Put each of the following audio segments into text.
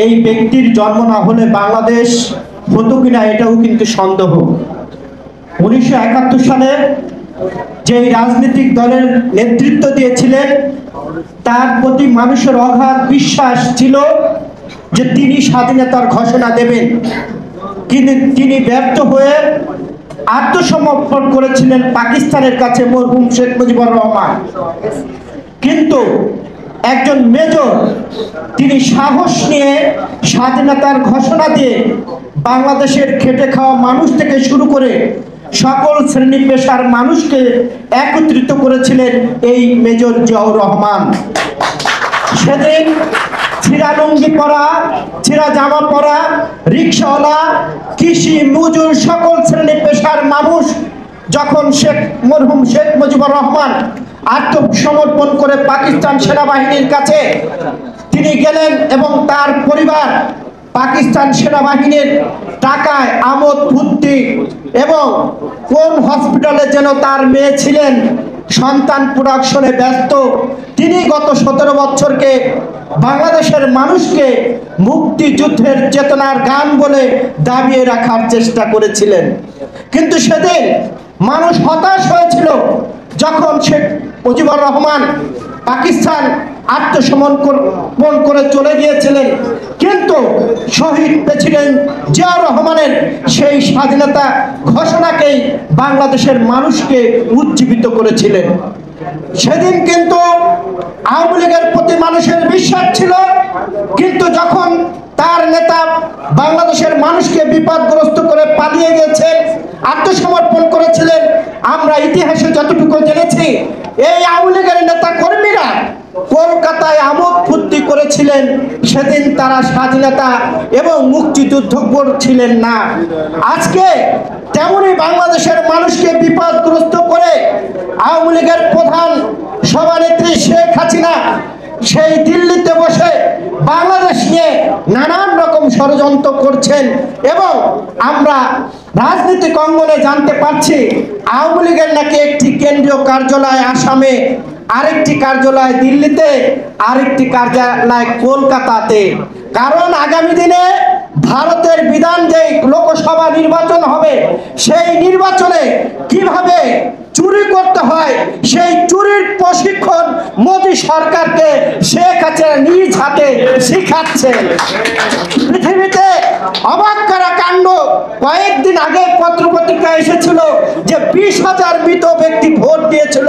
এই ব্যক্তির জন্ম না হলে বাংলাদেশ হতো কিনা এটাও কিন্তু সন্দেহ। 1971 সালে যে রাজনৈতিক দলের নেতৃত্ব দিয়েছিলেন তার প্রতি মানুষের অগাধ বিশ্বাস ছিল যে তিনি স্বাধীনতার ঘোষণা দেবেন, কিন্তু তিনি ব্যর্থ হয়ে আত্মসমর্পণ করেছিলেন পাকিস্তানের কাছে মরহুম শেখ মুজিবুর রহমান। কিন্তু একজন মেজর তিনি সাহস নিয়ে স্বাধীনতার ঘোষণা দিয়ে বাংলাদেশের খেটে খাওয়া মানুষ থেকে শুরু করে সকল শ্রেণী পেশার মানুষকে একত্রিত করেছিলেন এই মেজর জিয়াউর রহমান। সেদিন ছিঁড়া লুঙ্গি পরা, ছিঁড়া জামা পরা, রিক্সাওয়ালা, কৃষি মজুর সকল শ্রেণী পেশার মানুষ যখন মরহুম শেখ মুজিবুর রহমান আত্মসমর্পণ করে পাকিস্তান সেনাবাহিনীর কাছে তিনি গেলেন এবং তার পরিবার পাকিস্তান সেনাবাহিনীর টাকায় আমোদ ফুর্তি এবং কোন হসপিটালে যেন তার মেয়ে ছিলেন সন্তান প্রোডাকশনে ব্যস্ত, তিনি গত 17 বছরকে বাংলাদেশের মানুষকে মুক্তিযুদ্ধের চেতনার গান বলে দাবিয়ে রাখার চেষ্টা করেছিলেন। কিন্তু সেদিন মানুষ হতাশ হয়েছিল যখন শেখ মুজিবুর রহমান পাকিস্তান আত্মসমর্পণ করে চলে গিয়েছিলেন, কিন্তু শহীদ প্রেসিডেন্ট জিয়াউর রহমানের সেই স্বাধীনতা ঘোষণাকেই বাংলাদেশের মানুষকে উজ্জীবিত করেছিলেন। সেদিন কিন্তু আওয়ামী লীগের প্রতি মানুষের বিশ্বাস ছিল, কিন্তু যখন তার নেতা বাংলাদেশের মানুষকে বিপদগ্রস্ত করে পালিয়ে গেছেন, আত্মসমর্পণ করেছিলেন, আমরা ইতিহাসে যতটুকু জেনেছি এই আওয়ামী লীগের নেতা কর্মীরা কলকাতায় আমোদ ফুর্তি করেছিলেন, সেদিন তারা স্বাধীনতা এবং মুক্তিযুদ্ধ করছিলেন না। আজকে তেমনি বাংলাদেশের মানুষকে বিপদগ্রস্ত করে আওয়ামী লীগের প্রধান সভানেত্রী শেখ হাসিনা সেই দিল্লিতে বসে বাংলাদেশ নিয়ে নানান রকম ষড়যন্ত্র করছেন এবং আমরা রাজনৈতিক অঙ্গনে জানতে পারছি আওয়ামী লীগের নাকি একটি কেন্দ্রীয় কার্যালয় আসামে, আরেকটি কার্যালয় দিল্লিতে, আরেকটি কার্যালয় কলকাতাতে। কারণ আগামী দিনে ভারতের বিধান যে লোকসভা নির্বাচন হবে সেই নির্বাচনে কিভাবে চুরি করতে হয় সেই চুরির প্রশিক্ষণ মোদী সরকারকে শেখ হাসিনা নিজ হাতে শিখাচ্ছে। পৃথিবীতে অবাক করা কাণ্ড, কয়েকদিন আগে পত্রপত্রিকা এসেছিল যে 20,000 মৃত ব্যক্তি ভোট দিয়েছিল।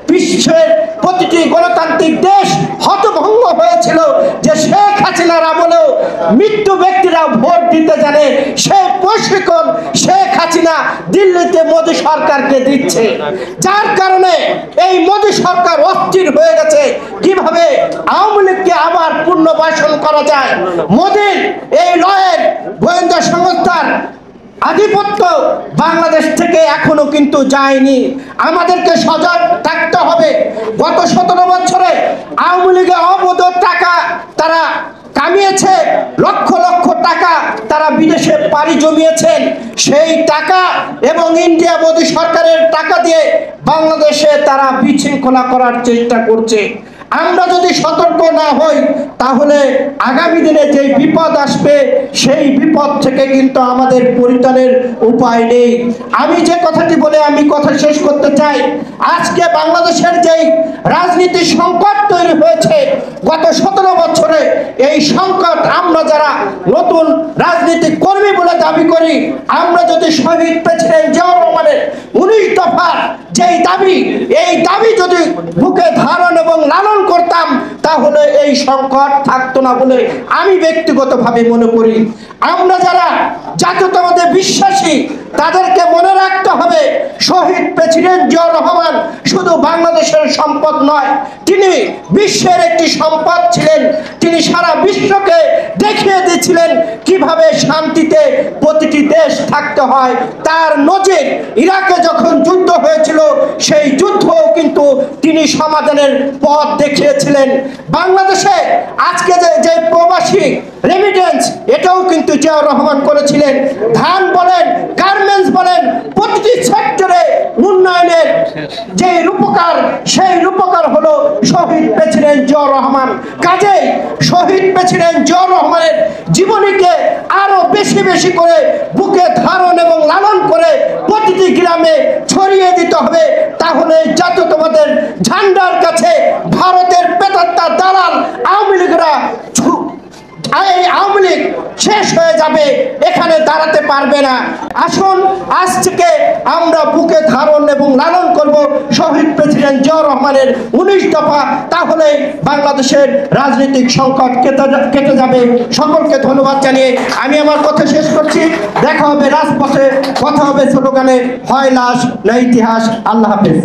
বিশ্বের প্রতিটি গণতান্ত্রিক দেশ হতভম্ব হয়েছিল যে শেখ হাসিনার আমলেও মৃত্যু ব্যক্তিরা ভোট দিতে জানে, সেই প্রশিক্ষণ শেখ হাসিনা দিল্লিতে মোদী সরকারকে দিচ্ছে। যার কারণে এই মোদী সরকার অস্থির হয়ে গেছে কিভাবে আওয়ামী লীগকে আবার পুনর্বাসন করা যায়। মোদীর এই লয়ের গোয়েন্দা সংস্থার আধিপত্য বাংলাদেশ থেকে এখনো কিন্তু যায়নি। আমাদেরকে সজাগ থাকতে হবে। গত 17 বছরে আওয়ামী লীগের অবৈধ টাকা তারা কামিয়েছে, লক্ষ লক্ষ টাকা তারা বিদেশে পাড়ি জমিয়েছেন। সেই টাকা এবং ইন্ডিয়া মোদী সরকারের টাকা দিয়ে বাংলাদেশে তারা বিশৃঙ্খলা করার চেষ্টা করছে। আমরা যদি সতর্ক না হই তাহলে আগামী দিনে যে বিপদ আসবে সেই বিপদ থেকে কিন্তু আমাদের পরিত্রাণের উপায় নেই। আমি যে কথাটি বলে আমি কথা শেষ করতে চাই, আজকে বাংলাদেশের যেই রাজনীতির সংকট তৈরি হয়েছে গত 17 বছরে, এই সংকট আমরা যারা নতুন রাজনীতিক কর্মী বলে দাবি করি, আমরা যদি শহীদ প্রেসিডেন্ট জিয়াউর রহমানের 19 দফার যেই দাবি, এই দাবি যদি বুকে ধারণ এবং লালন করতাম তাহলে এই সংকট থাকতো না বলে আমি ব্যক্তিগতভাবে মনে করি। আমরা যারা জাতীয়তাবাদে বিশ্বাসী তাদেরকে মনে রাখতে হবে শহীদ প্রেসিডেন্ট জিয়াউর রহমান শুধু বাংলাদেশের সম্পদ নয়, তিনি বিশ্বের একটি সম্পদ ছিলেন। তিনি সারা বিশ্বকে দেখিয়ে দিয়েছিলেন কিভাবে শান্তিতে প্রতিটি দেশ থাকতে হয়। তার নজির ইরাকে যখন যুদ্ধ হয়েছিল সেই যুদ্ধও কিন্তু তিনি সমাধানের পথ দেখিয়েছিলেন। বাংলাদেশে আজকে যে প্রবাসী রেমিটেন্স, এটাও কিন্তু জিয়াউর রহমান করেছিলেন। ধান বলেন, গার্মেন্টস বলেন, প্রতিটি সেক্টরে উন্নয়নের যে রূপকার, সেই রূপকার হলো শহীদ প্রেসিডেন্ট জিয়াউর রহমান। কাজেই শহীদ প্রেসিডেন্ট জিয়াউর রহমানের বেশি বেশি করে বুকে ধারণ এবং লালন করে প্রতিটি গ্রামে ছড়িয়ে দিতে হবে। তাহলে জাতীয়তাবাদের ঝান্ডার কাছে ভারতের পেতাত্তা দালাল আওয়ামী লীগরা এই আওয়ামী লীগ শেষ হয়ে যাবে, এখানে দাঁড়াতে পারবে না। আসুন আজ থেকে আমরা বুকে ধারণ এবং লালন করব শহীদ প্রেসিডেন্ট জিয়াউর রহমানের 19 দফা, তাহলে বাংলাদেশের রাজনৈতিক সংকট কেটে যাবে। সকলকে ধন্যবাদ জানিয়ে আমি আমার কথা শেষ করছি। দেখা হবে রাজপথে, কথা হবে স্লোগানে, হয় লাশ না ইতিহাস। আল্লাহ হাফেজ।